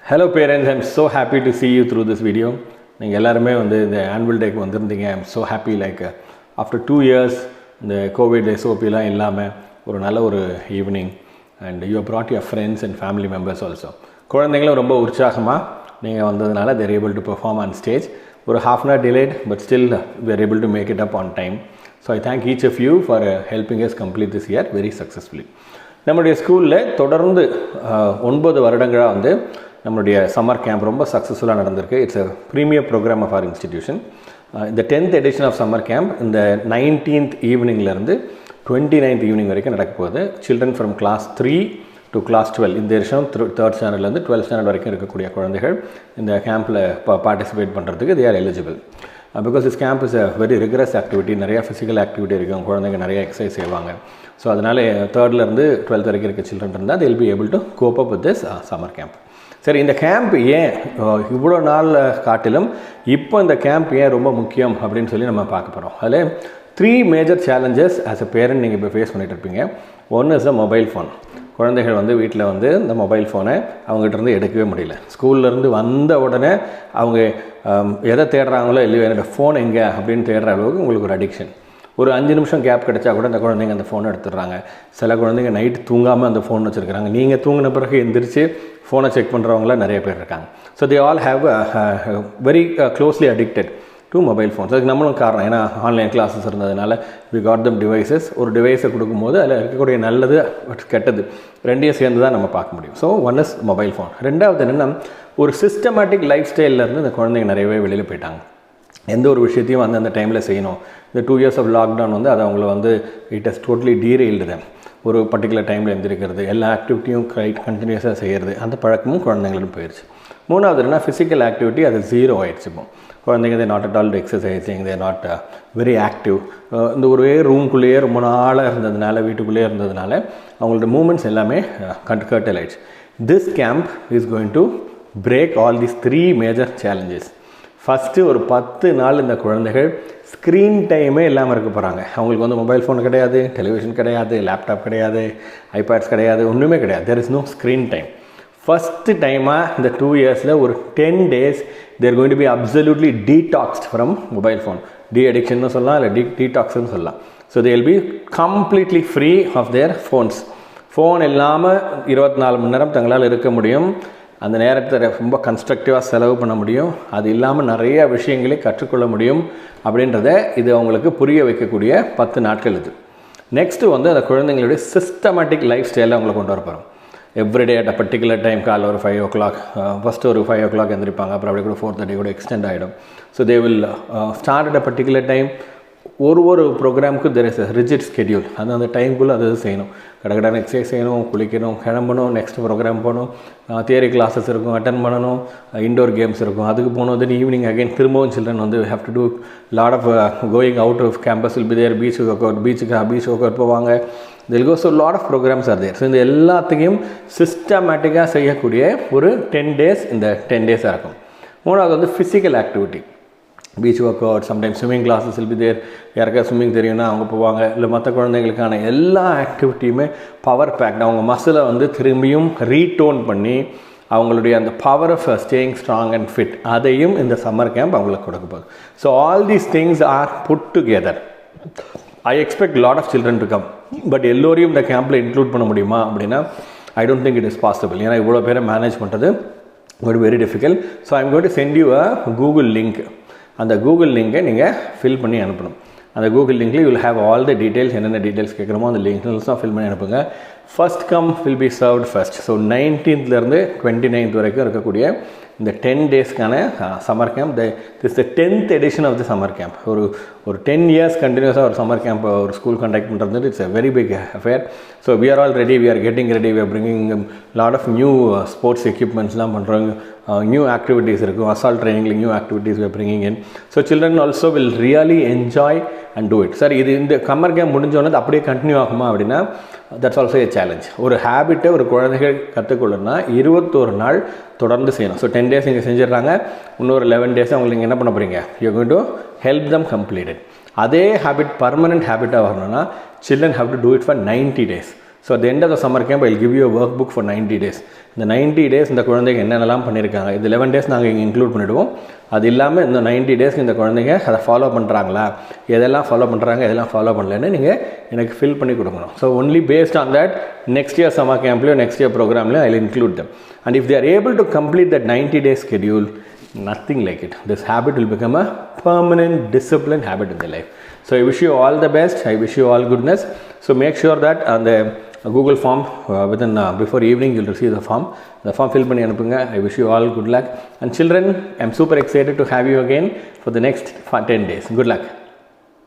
Hello parents, I'm so happy to see you through this video. நீங்கள் எல்லாருமே இந்த annual டேக்கு வந்திருந்தீங்க. I'm so happy after 2 years இந்த கோவிட் SOPலாம் இல்லாமல் ஒரு நல்ல ஒரு evening and you have brought your friends and family members also. குழந்தைங்களும் ரொம்ப உற்சாகமாக நீங்கள் வந்ததுனால they are able to perform on stage. ஒரு half an hour delayed but still we are able to make it up on time. So I thank each of you for helping us complete this year very successfully. நம்முடைய ஸ்கூலில் தொடர்ந்து 9 வருடங்களாக நம்மளுடைய summer camp ரொம்ப சக்ஸஸ்ஃபுல்லாக நடந்திருக்கு. It's a premier program of our institution. இந்த 10th edition of summer camp இந்த 19th ஈவினிங்லேருந்து 29th ஈவினிங் வரைக்கும் நடக்க போகுது. Children from class 3 to class 12 இந்த வருஷம் 3rd ஸ்டாண்டர்ட்லேருந்து 12th ஸ்டாண்டர்ட் வரைக்கும் இருக்கக்கூடிய குழந்தைகள் இந்த கேம்பில் பார்ட்டிசிபேட் பண்ணுறதுக்கு they are eligible. Because this camp is a very rigorous activity. நிறையா ஃபிசிக்கல் ஆக்டிவிட்டி இருக்கும், குழந்தைங்க நிறைய எக்ஸசைஸ் செய்வாங்க. ஸோ அதனால் 3rd to 12th வரைக்கும் இருக்க சில்ட்ரன் இருந்தால் they will be able to cope up with this summer camp. சரி, இந்த கேம்ப் ஏன் இவ்வளோ நாள் காட்டிலும் இப்போ இந்த கேம்ப் ஏன் ரொம்ப முக்கியம் அப்படின்னு சொல்லி நம்ம பார்க்க போகிறோம். அதில் 3 major challenges as a parent நீங்கள் இப்போ ஃபேஸ் பண்ணிகிட்டு இருப்பீங்க. ஒன்று இஸ் அ மொபைல் ஃபோன். குழந்தைகள் வீட்டில் இந்த மொபைல் ஃபோனை அவங்ககிட்டருந்து எடுக்கவே முடியல. ஸ்கூல்லேருந்து வந்த உடனே அவங்க எதை தேடுறாங்களோ இல்லையோ என்னோடய ஃபோன் எங்கே அப்படின்னு தேடுற அளவுக்கு உங்களுக்கு ஒரு அடிக்ஷன். ஒரு 5 நிமிஷம் கேப் கிடச்சா கூட அந்த குழந்தைங்க அந்த ஃபோனை எடுத்துடுறாங்க. சில குழந்தைங்க நைட்டு தூங்காமல் அந்த ஃபோன் வச்சுருக்கிறாங்க. நீங்கள் தூங்கின பிறகு எந்திரிச்சு ஃபோனை செக் பண்ணுறவங்களாம் நிறைய பேர் இருக்காங்க. So they all have very closely addicted to mobile phones. அதுக்கு நம்மளும் காரணம், ஏன்னா ஆன்லைன் கிளாஸஸ் இருந்ததுனால வி காட் தம் டிவைசஸ். ஒரு டிவைஸை கொடுக்கும்போது அதில் இருக்கக்கூடிய நல்லது கெட்டது ரெண்டையும் சேர்ந்து தான் நம்ம பார்க்க முடியும். So one is mobile phone. ரெண்டாவது என்னென்னா, ஒரு சிஸ்டமேட்டிக் லைஃப் ஸ்டைல்லேருந்து இந்த குழந்தைங்க நிறையவே வெளியில் போயிட்டாங்க. எந்த ஒரு விஷயத்தையும் அந்த டைமில் செய்யணும். இந்த 2 years ஆஃப் லாக்டவுன் அது அவங்கள இட் ஹஸ் டோட்லி டீரெயில்டு தெம். ஒரு பர்டிகுலர் டைமில் எழுந்திருக்கிறது, எல்லா ஆக்டிவிட்டியும் கண்டினியூஸாக செய்கிறது, அந்த பழக்கமும் குழந்தைங்களும் போயிடுச்சு. மூணாவது என்ன, ஃபிசிக்கல் ஆக்டிவிட்டி அது 0 ஆகிடுச்சு. இப்போ குழந்தைங்க they not at all exercising, they not very active. இந்த ஒரே ரூம்குள்ளேயே ரொம்ப நாளாக இருந்ததுனால, வீட்டுக்குள்ளேயே இருந்ததுனால அவங்களோட மூமெண்ட்ஸ் எல்லாமே கர்டல் ஆகிடுச்சு. This camp is going to break all these 3 major challenges. First ஒரு 10 நாள் இந்த குழந்தைகள் ஸ்க்ரீன் டைமே இல்லாமல் இருக்க போகிறாங்க. அவங்களுக்கு மொபைல் ஃபோன் கிடையாது, டெலிவிஷன் கிடையாது, லேப்டாப் கிடையாது, ஐபேட்ஸ் கிடையாது, ஒன்றுமே கிடையாது. There is no screen time. First டைமாக இந்த 2 yearsல ஒரு 10 days they're going to be absolutely detoxed from mobile phone. அடிக்ஷன்னு சொல்லலாம், இல்லை டீடாக்ஸ்ன்னு சொல்லலாம். So they will be completely free of their phones. Phone இல்லாமல் 24 மணி நேரம் தங்களால் இருக்க முடியும். அந்த நேரத்தை ரொம்ப கன்ஸ்ட்ரக்டிவாக செலவு பண்ண முடியும். அது இல்லாமல் நிறைய விஷயங்களை கற்றுக்கொள்ள முடியும் அப்படின்றத இது அவங்களுக்கு புரிய வைக்கக்கூடிய 10 நாட்கள் இது. நெக்ஸ்ட்டு அந்த குழந்தைங்களுடைய சிஸ்டமேட்டிக் லைஃப் ஸ்டைலில் அவங்களை கொண்டு வர போகிறோம். Everyday at a particular time, காலைல ஒரு 5 o'clock, ஃபஸ்ட்டு ஒரு 5 o'clock எழுந்திருப்பாங்க. அப்புறம் அப்படி கூட 4:30 கூட எக்ஸ்டெண்ட் ஆகிடும். So they will start at a particular time. ஒரு ப்ரோக்ராமுக்கு there is a rigid schedule. அந்த டைமுக்குள்ளே அது செய்யணும். கடகடான எக்ஸசைஸ் செய்யணும், குளிக்கணும், கிளம்பணும், நெக்ஸ்ட் ப்ரோக்ராம் போகணும், தியரி கிளாஸஸ் இருக்கும், அட்டன் பண்ணணும், இண்டோர் கேம்ஸ் இருக்கும், அதுக்கு போகணும். தென் ஈவினிங் அகைன் திரும்பவும் children have to do lot of going out of campus will be there. Beach work out போவாங்க. Tell goes lot of programmes are there. So இந்த எல்லாத்தையும் சிஸ்டமேட்டிக்காக செய்யக்கூடிய ஒரு 10 days இந்த 10 days இருக்கும். மூணாவது physical activity. Beach work out, sometimes swimming classes will be there. யாருக்காவது swimming தெரியும்னா அவங்க போவாங்க. இல்லை மற்ற குழந்தைங்களுக்கான எல்லா ஆக்டிவிட்டியுமே பவர் பேக்ட். அவங்க மசிலை திரும்பியும் ரீடோன் பண்ணி அவங்களுடைய அந்த power of staying strong and fit அதையும் இந்த சம்மர் கேம்ப் அவங்களுக்கு கொடுக்க போகுது. So all these things are put together. I expect lot of children to come. But எல்லோரையும் இந்த கேம்பில் இன்க்ளூட் பண்ண முடியுமா அப்படின்னா I don't think it is possible. ஏன்னா இவ்வளோ பேரை மேனேஜ் பண்ணுறது very difficult. So I am going to send you a Google link. அந்த கூகுள் லிங்கை நீங்கள் ஃபில் பண்ணி அனுப்பணும். அந்த கூகுள் லிங்க்ல you will have all the details. என்னென்ன டீட்டெயில்ஸ் கேட்குறோமோ அந்த லிங்க்ஸ்லாம் ஃபில் பண்ணி அனுப்புங்க. First come will be served first. So 19th 29th வரைக்கும் இருக்கக்கூடிய இந்த 10 daysக்கான summer camp. This the 10th edition of the summer camp. ஒரு 10 years கண்டினியூஸாக ஒரு சம்மர் கேம்ப் ஒரு ஸ்கூல் கண்டக்ட் பண்ணுறது it's a very big affair. So we are all ready, we are getting ready, we are bringing lot of new sports எக்யூப்மெண்ட்ஸ்லாம் பண்ணுறாங்க. New activities இருக்கும். Assault ட்ரைனிங்கில் new activities we are bringing in. So children also will really enjoy and do it. Sir, இது இந்த summer camp முடிஞ்சோன்னே அப்படியே continue ஆகுமா அப்படின்னா that's also A challenge. ஒரு ஹேபிட்டை ஒரு குழந்தைகள் கற்றுக்கொள்ளணும்னா 21 நாள் தொடர்ந்து செய்யணும். ஸோ 10 days நீங்கள் செஞ்சிடறாங்க. இன்னொரு 11 days அவங்களுக்கு நீங்கள் என்ன பண்ண போகிறீங்க? You going to help them complete it. அதே ஹேபிட் பர்மனெண்ட் ஹேபிட்டாக வரணும்னா children have to do it for 90 days. So at the end of the summer camp I'll give you a workbook for 90 days. இந்த 90 days இந்த குழந்தைங்க என்னென்னலாம் பண்ணியிருக்காங்க, இது 11 days நாங்கள் இங்கே இன்க்ளூட் பண்ணிவிடுவோம். அது இல்லாமல் இந்த 90 டேஸ்க்கு இந்த குழந்தைங்க அதை ஃபாலோ பண்ணுறாங்களா, எதெல்லாம் ஃபாலோ பண்ணுறாங்க, எதெல்லாம் ஃபாலோ பண்ணலன்னு நீங்கள் எனக்கு ஃபில் பண்ணி கொடுக்கணும். So only based on that next year summer கேம்ப்லேயோ நெக்ஸ்ட் இயர் ப்ரோக்ராம்லையோ I will include them. And if they are able to complete that 90 days schedule, nothing like it. This habit will become a permanent disciplined habit in their life. So I wish you all the best. I wish you all goodness. So make sure that on the Google form within before evening you'll receive the form. The form fill பண்ணி அனுப்புங்க. I wish you all good luck. And children, I'm super excited to have you again for the next 10 days. Good luck.